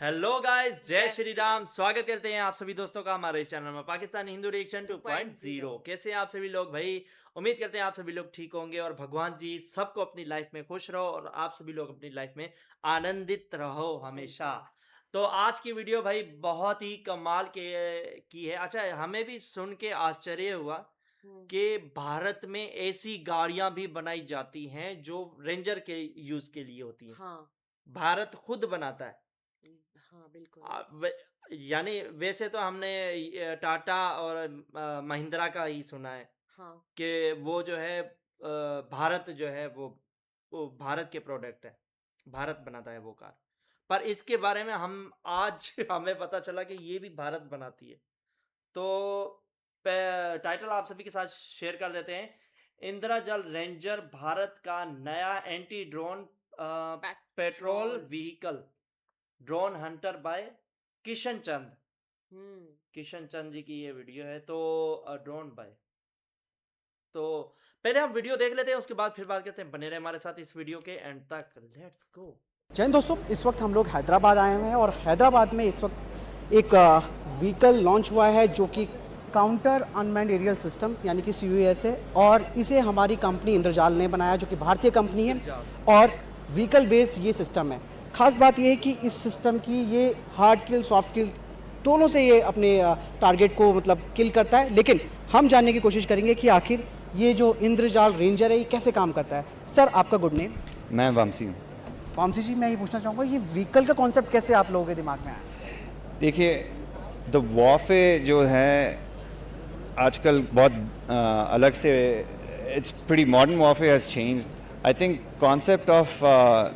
Hello guys, जय श्री राम। स्वागत करते हैं आप सभी दोस्तों का हमारे इस चैनल में पाकिस्तानी हिंदू रिएक्शन 2.0। कैसे हैं आप सभी लोग भाई? उम्मीद करते हैं आप सभी लोग ठीक होंगे और भगवान जी सबको अपनी लाइफ में खुश रहो और आप सभी लोग अपनी लाइफ में आनंदित रहो हमेशा। तो आज की वीडियो भाई बहुत ही कमाल की है। अच्छा, हमें भी सुन के आश्चर्य हुआ कि भारत में ऐसी गाड़ियां भी बनाई जाती हैं जो रेंजर के यूज के लिए होती हैं। हाँ, भारत खुद बनाता है। हाँ, बिल्कुल। यानी वैसे तो हमने टाटा और महिंद्रा का ही सुना है हाँ, कि वो जो है भारत जो है वो भारत के प्रोडक्ट है, भारत बनाता है वो कार। पर इसके बारे में हम आज हमें पता चला कि ये भी भारत बनाती है। तो टाइटल आप सभी के साथ शेयर कर देते हैं। इंद्रजल रेंजर भारत का नया anti drone patrol patrol. Vehicle, drone hunter by Kishan Chand. हुँ, किशन चंद जी की ये वीडियो है। तो ड्रोन बाय, तो पहले हम वीडियो देख लेते हैं, उसके बाद फिर बात करते हैं। बने रहे हमारे साथ इस वीडियो के एंड तक। Let's go. जय हिंद दोस्तों, इस वक्त हम लोग हैदराबाद आए हुए हैं और हैदराबाद में इस वक्त एक व्हीकल लॉन्च हुआ है जो कि काउंटर अनमैन्ड एरियल सिस्टम यानी कि CUAS है और इसे हमारी कंपनी इंद्रजाल ने बनाया जो कि भारतीय कंपनी है और व्हीकल बेस्ड ये सिस्टम है। खास बात ये है कि इस सिस्टम की ये हार्ड किल सॉफ्ट किल दोनों से ये अपने टारगेट को मतलब किल करता है, लेकिन हम जानने की कोशिश करेंगे कि आखिर ये जो इंद्रजाल रेंजर है ये कैसे काम करता है। सर, आपका गुड नेम? मैं वामसी हूँ। वामसी जी, मैं ये पूछना चाहूँगा ये व्हीकल का कॉन्सेप्ट कैसे आप लोगों के दिमाग में आया? देखिए, द वॉरफेयर जो है आजकल बहुत अलग से, it's pretty modern warfare has changed. I think concept of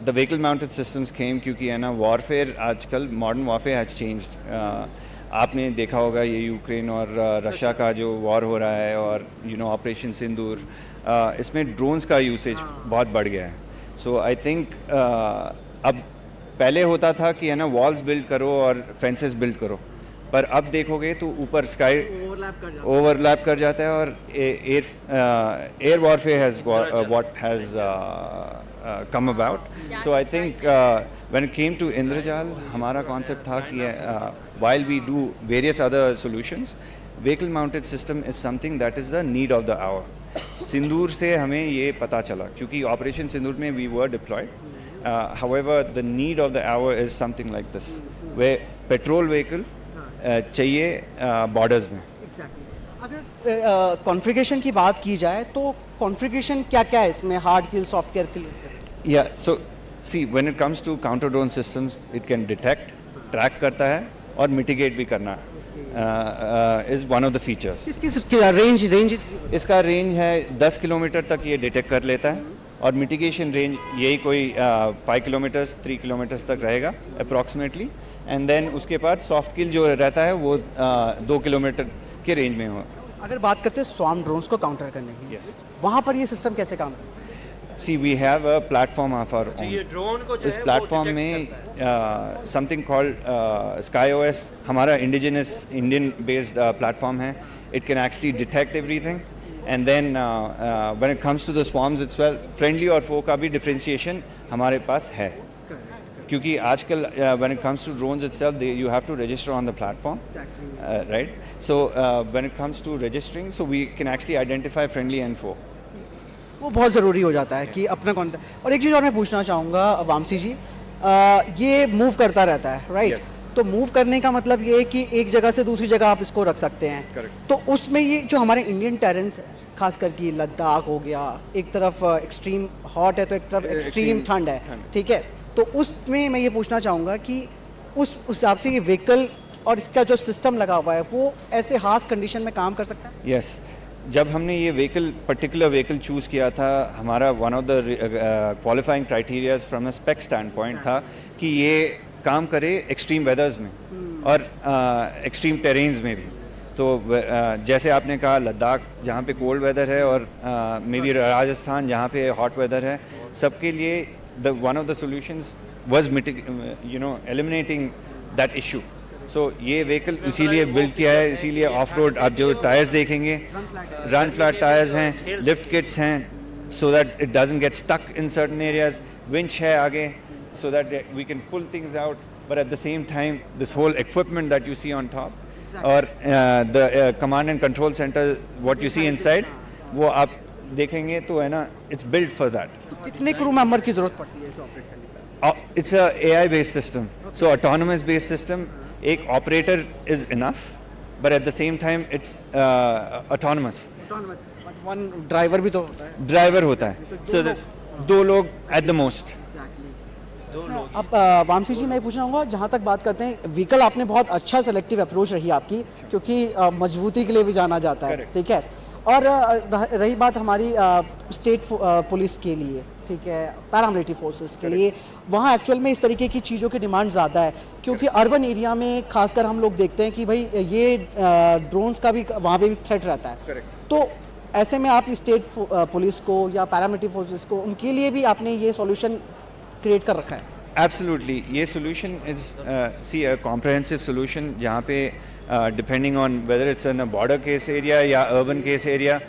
the vehicle mounted systems came क्योंकि है ना, वॉरफेयर आजकल मॉडर्न वॉरफेयर हैज़ चेंज्ड। आपने देखा होगा ये यूक्रेन और रशिया का जो वॉर हो रहा है और ऑपरेशन सिंदूर, इसमें ड्रोन्स का यूसेज बहुत बढ़ गया है। सो आई थिंक अब पहले होता था कि है ना, वॉल्स बिल्ड करो और फेंसेस बिल्ड करो, पर अब देखोगे तो ऊपर स्काई ओवरलैप कर जाता है और air warfare has what has come about. So I think when it came to Indrajal, हमारा concept था कि while we do various other solutions, vehicle mounted system is something that is the need of the hour. सिंदूर से हमें ये पता चला क्योंकि operation सिंदूर में we were deployed. However, the need of the hour is something like this, where petrol vehicle चाहिए borders में. अगर कॉन्फ़िगरेशन की बात की जाए तो कॉन्फ़िगरेशन क्या क्या है इसमें, hard kill soft kill? Yeah, so see, when it comes to counter drone systems, it can detect, track करता है और mitigate भी करना is one of the features. किसकी रेंज? इसका रेंज है 10 किलोमीटर तक ये डिटेक्ट कर लेता है और मिटिगेशन रेंज यही कोई 5 किलोमीटर्स 3 किलोमीटर्स तक रहेगा अप्रॉक्सीमेटली। एंड देन उसके बाद सॉफ्ट किल जो रहता है वो 2 किलोमीटर के रेंज में हो। अगर बात करते हैं स्वार्म ड्रोन्स को काउंटर करने की, Yes. वहाँ पर ये सिस्टम कैसे काम करता है? See we have a platform of our तो ये ओन। ड्रोन को जो इस है वो प्लेटफॉर्म detect में करता है। समथिंग कॉल्ड स्काई OS हमारा इंडिजिनस इंडियन बेस्ड प्लेटफॉर्म है। It can actually detect everything and then when it comes to the swarms it's well friendly और फो का भी डिफरेंशिएशन हमारे पास है क्योंकि आजकल when it comes to drones itself you have to register on the platform, right? So when it comes to registering so we can actually identify friendly and foe. वो बहुत ज़रूरी हो जाता है कि अपना कौन। और एक चीज़ और मैं पूछना चाहूँगा वामसी जी, ये मूव करता रहता है, राइट? Yes. तो मूव करने का मतलब ये है कि एक जगह से दूसरी जगह आप इसको रख सकते हैं। Correct. तो उसमें ये जो हमारे इंडियन टेरेंस है, खास करके लद्दाख हो गया, एक तरफ एक्सट्रीम हॉट है तो एक तरफ एक्सट्रीम extreme ठंड है, ठंड। ठीक है? तो उसमें मैं ये पूछना चाहूँगा कि उस हिसाब से ये व्हीकल और इसका जो सिस्टम लगा हुआ है वो ऐसे हार्श कंडीशन में काम कर सकता है? यस, जब हमने ये पर्टिकुलर व्हीकल चूज़ किया था, हमारा one of the qualifying criterias from a speck stand point था कि ये काम करे एक्सट्रीम वेदर्स में और एक्सट्रीम टेरेन्स में भी। तो जैसे आपने कहा लद्दाख जहाँ पे कोल्ड वेदर है और मे बी राजस्थान जहाँ पे हॉट वेदर है, सबके लिए one of the solutions was eliminating that issue. So ये व्हीकल इसीलिए बिल्ड किया है, इसीलिए ऑफ रोड आप जो टायर्स देखेंगे रन फ्लैट टायर्स हैं, लिफ्ट किट्स हैं so that it doesn't get stuck in certain areas, winch है आगे so that we can pull things out but at the same time, this whole equipment that you see on top, or the command and control center, what you see inside, वो आप देखेंगे तो है ना, it's built for that. कितने crew member की जरूरत पड़ती है इसे ऑपरेट करने के लिए? It's a AI based system, so autonomous based system. एक operator is enough, but at the same time it's autonomous. One driver भी तो होता है. ड्राइवर होता है, so there's दो लोग at the most. दो लोग अब वामसी जी मैं पूछना चाहूँगा, जहाँ तक बात करते हैं व्हीकल, आपने बहुत अच्छा सेलेक्टिव अप्रोच रही आपकी, क्योंकि मजबूती के लिए भी जाना जाता है. Correct. ठीक है. और रही बात हमारी स्टेट पुलिस के लिए, ठीक है, पैरामिलिट्री फोर्सेस के लिए, वहाँ एक्चुअल में इस तरीके की चीज़ों की डिमांड ज़्यादा है, क्योंकि अर्बन एरिया में खासकर हम लोग देखते हैं कि भाई ये ड्रोन्स का भी वहाँ पे भी थ्रेट रहता है. Correct. तो ऐसे में आप स्टेट पुलिस को या पैरामिलिट्री फोर्सेस को, उनके लिए भी आपने ये सॉल्यूशन क्रिएट कर रखा है? Absolutely, ये solution is see a comprehensive solution जहाँ पे depending on whether it's in a border case area या urban case area,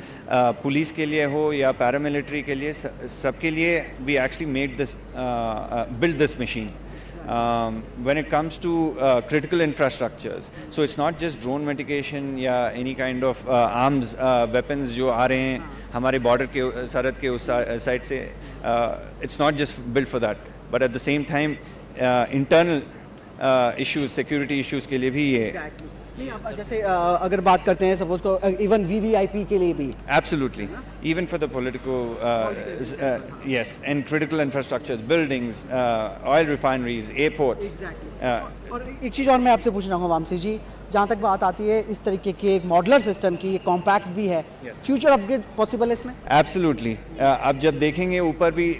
पुलिस के लिए हो या paramilitary के लिए, सबके लिए we actually made this build this machine. When it comes to critical infrastructures, so it's not just drone mitigation या any kind of arms weapons जो आ रहे हैं हमारे border के सरहद के उस साइड से, it's not just built for that, but at the same time internal issues, security issues के लिए भी ये नहीं, अब जैसे अगर बात करते हैं सपोज को इवन वीवीआईपी के लिए भी, absolutely, even for the political yes, and critical infrastructures, buildings, oil refineries, airports. और एक चीज़ और मैं आपसे पूछना चाहूँगा वामसी जी, जहाँ तक बात आती है इस तरीके के एक मॉडुलर सिस्टम की, कॉम्पैक्ट भी है, फ्यूचर अपग्रेड पॉसिबल है इसमें? Absolutely. आप जब देखेंगे ऊपर भी,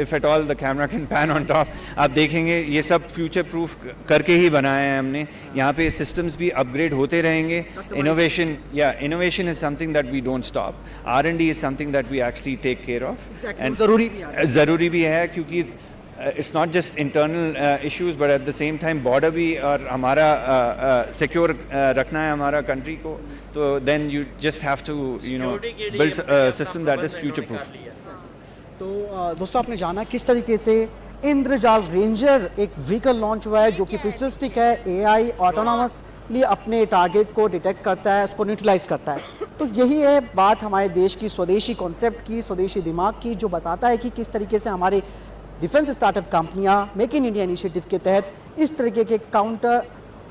if at all the camera can pan on top, आप देखेंगे ये सब फ्यूचर प्रूफ करके ही बनाए हैं हमने. यहाँ पे सिस्टम्स भी अपग्रेड होते रहेंगे. Innovation is something that we don't stop. R&D is something that we actually take care of. And ज़रूरी भी है क्योंकि it's not just internal issues, but at the same time border भी और हमारा secure रखना है हमारा country को, तो then you just have to build a system that is future proof. तो दोस्तों आपने जाना किस तरीके से इंद्रजाल रेंजर एक व्हीकल लॉन्च हुआ है जो कि फ्यूचरिस्टिक है, एआई ऑटोनॉमसली अपने टारगेट को डिटेक्ट करता है, उसको न्यूट्रलाइज करता है. तो यही है बात हमारे देश की स्वदेशी कॉन्सेप्ट की, स्वदेशी दिमाग की, जो बताता है कि किस तरीके से हमारे डिफेंस स्टार्टअप कंपनियां मेक इन इंडिया इनिशिएटिव के तहत इस तरीके के काउंटर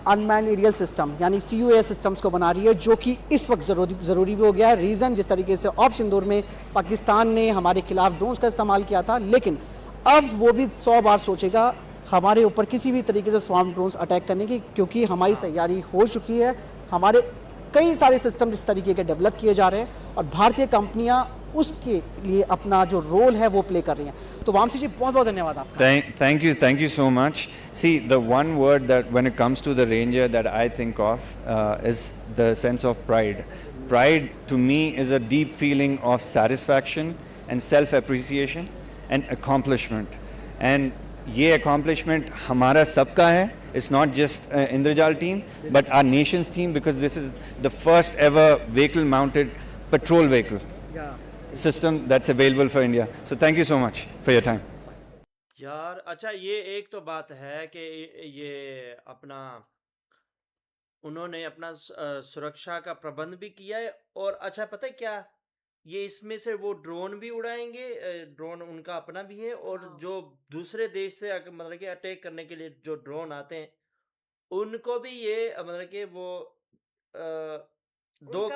अनमैन्ड एरियल सिस्टम यानी CUAS सिस्टम्स को बना रही है, जो कि इस वक्त ज़रूरी भी हो गया है. रीज़न जिस तरीके से ऑप सिंदूर में पाकिस्तान ने हमारे खिलाफ ड्रोन्स का इस्तेमाल किया था, लेकिन अब वो भी 100 बार सोचेगा हमारे ऊपर किसी भी तरीके से स्वार्म ड्रोन्स अटैक करने की, क्योंकि हमारी तैयारी हो चुकी है. हमारे कई सारे सिस्टम इस तरीके के डेवलप किए जा रहे हैं और भारतीय कंपनियां उसके लिए अपना जो रोल है वो प्ले कर रही हैं. तो वामसी जी बहुत बहुत धन्यवाद आपका. Thank you so much. See, the one word that when it comes to the Ranger that I think of is the sense of pride. Pride to me is a deep feeling of satisfaction and self-appreciation and accomplishment. And ये accomplishment हमारा सबका है. It's not just Indrajal team, but our nation's team, because this is the first ever vehicle-mounted patrol vehicle system that's available for India. So thank you so much for your time. यार अच्छा, ये एक तो बात है कि ये अपना उन्होंने अपना सुरक्षा का प्रबंध भी किया है. और अच्छा पता है क्या, ये इसमें से वो ड्रोन भी उड़ाएंगे, ड्रोन उनका अपना भी है, और जो दूसरे देश से मतलब कि अटैक करने के लिए जो ड्रोन आते हैं उनको भी ये मतलब कि वो 2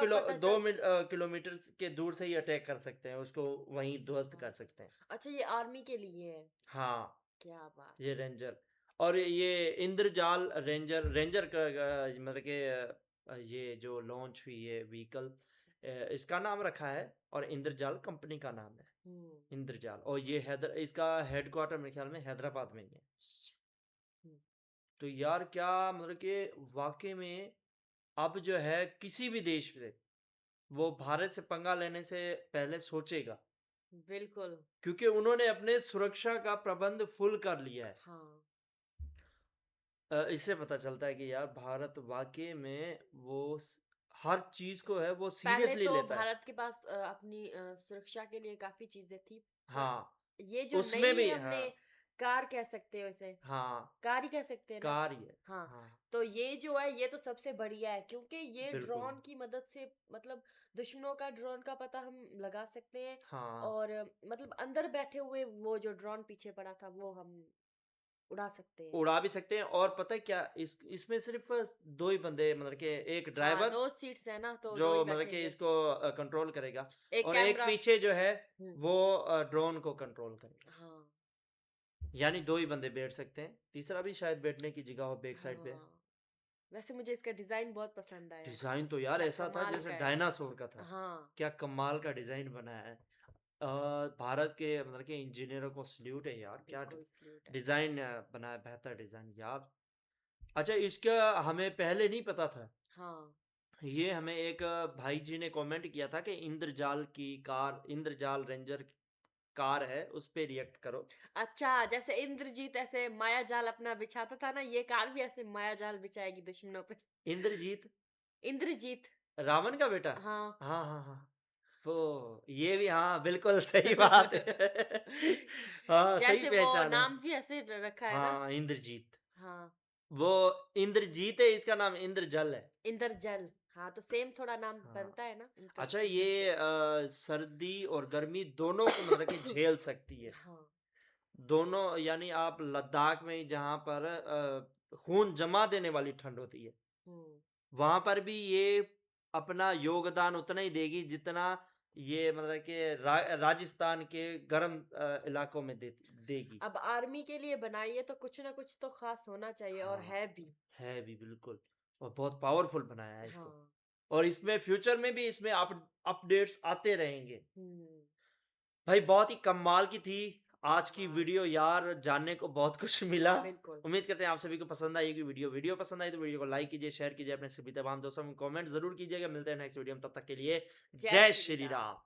किलोमीटर के दूर से ही अटैक कर सकते हैं, उसको वहीं ध्वस्त कर सकते हैं. अच्छा, ये आर्मी के लिए है? हाँ, क्या बात. ये रेंजर और ये इंद्रजाल रेंजर का मतलब कि ये जो लॉन्च हुई है व्हीकल, इसका नाम रखा है और इंद्रजाल कंपनी का नाम है. इंद्रजाल. और ये इसका हेडक्वार्टर मेरे ख्याल में हैदराबाद में ही है. तो यार क्या मतलब कि वाकई में अब जो है किसी भी देश से वो भारत से पंगा लेने से पहले सोचेगा. बिल्कुल, क्योंकि उन्होंने अपने सुरक्षा का प्रबंध फुल कर लिया है. हाँ. इससे पता चलता है कि यार भारत वाकई में वो हर चीज को है वो पहले सीरियसली तो लेता है. भारत के पास अपनी सुरक्षा के लिए काफी चीजें थी. हाँ, ये जो उसमें नई भी हमने कार कह सकते हो इसे, हाँ, कार ही कह सकते हैं ना। कार ही है। हाँ, हाँ, तो ये जो है ये तो सबसे बढ़िया है, क्योंकि ये बिल्कुल। ड्रोन की मदद से मतलब दुश्मनों का ड्रोन का पता हम लगा सकते हैं। हाँ, और मतलब अंदर बैठे हुए वो जो ड्रोन पीछे पड़ा था वो हम उड़ा सकते हैं। उड़ा भी सकते हैं और पता है क्या, इसमें सिर्फ 2 ही बंदे, मतलब कि एक हाँ, ड्राइवर 2 सीट्स है ना, तो 2 जो ही मतलब कि बैठेंगे। इसको कंट्रोल करेगा, एक और एक कैमरा। पीछे जो है हम्म, वो ड्रोन को कंट्रोल करेगा। हाँ, यानी 2 ही बंदे बैठ सकते हैं, तीसरा भी शायद बैठने की जगह हो बैक साइड पे। हाँ। वैसे मुझे इसका डिजाइन बहुत पसंद आया। डिजाइन तो यार क्या ऐसा था कमाल जैसे का है। डायनासोर का था। हाँ, क्या कमाल का डिजाइन बनाया है। भारत के मतलब के इंजीनियरों को सल्यूट है यार, क्या बिल्कुल सल्यूट है। डिजाइन बनाया, बेहतर डिजाइन यार। अच्छा, इसका हमें पहले नहीं पता था। हाँ, ये हमें एक भाई जी ने कमेंट किया था कि इंद्रजाल की कार, इंद्रजाल रेंजर कार है, उस पे रिएक्ट करो। अच्छा, जैसे इंद्रजीत ऐसे माया जाल अपना बिछाता था ना, ये कार भी ऐसे माया जाल बिछाएगी दुश्मनों पे। इंद्रजीत इंद्रजीत। रावण का बेटा। हाँ। हाँ हाँ हाँ, तो ये भी, हाँ बिल्कुल सही बात है। हाँ, सही जैसे वो पहचाना है। नाम भी ऐसे रखा है ना। हाँ, इंद्रजीत। हाँ, वो इंद्रजीत है, इसका नाम इंद्रजल है। इंद्रजल। हाँ, तो सेम थोड़ा नाम हाँ। बनता है ना, अच्छा, इंद्रजल। ये सर्दी और गर्मी दोनों को मतलब कि झेल सकती है। हाँ। दोनों, यानी आप लद्दाख में जहाँ पर खून जमा देने वाली ठंड होती है, हम्म। वहां पर भी ये अपना योगदान उतना ही देगी जितना ये मतलब कि राजस्थान के गर्म इलाकों में देगी। अब आर्मी के लिए बनाई है तो कुछ ना कुछ तो खास होना चाहिए, और हाँ, है भी। है भी बिल्कुल, और बहुत पावरफुल बनाया है इसको। हाँ। और इसमें फ्यूचर में भी इसमें अपडेट्स आते रहेंगे। हम्म। भाई बहुत ही कमाल की थी आज की हाँ, वीडियो यार, जानने को बहुत कुछ मिला। बिल्कुल। उम्मीद करते हैं आप सभी को पसंद आएगी वीडियो पसंद आई तो वीडियो को लाइक कीजिए, शेयर कीजिए अपने सभी तमाम दोस्तों में, कमेंट जरूर कीजिएगा। मिलते हैं नेक्स्ट वीडियो में, तब तक के लिए जय जय श्री श्री राम। राम।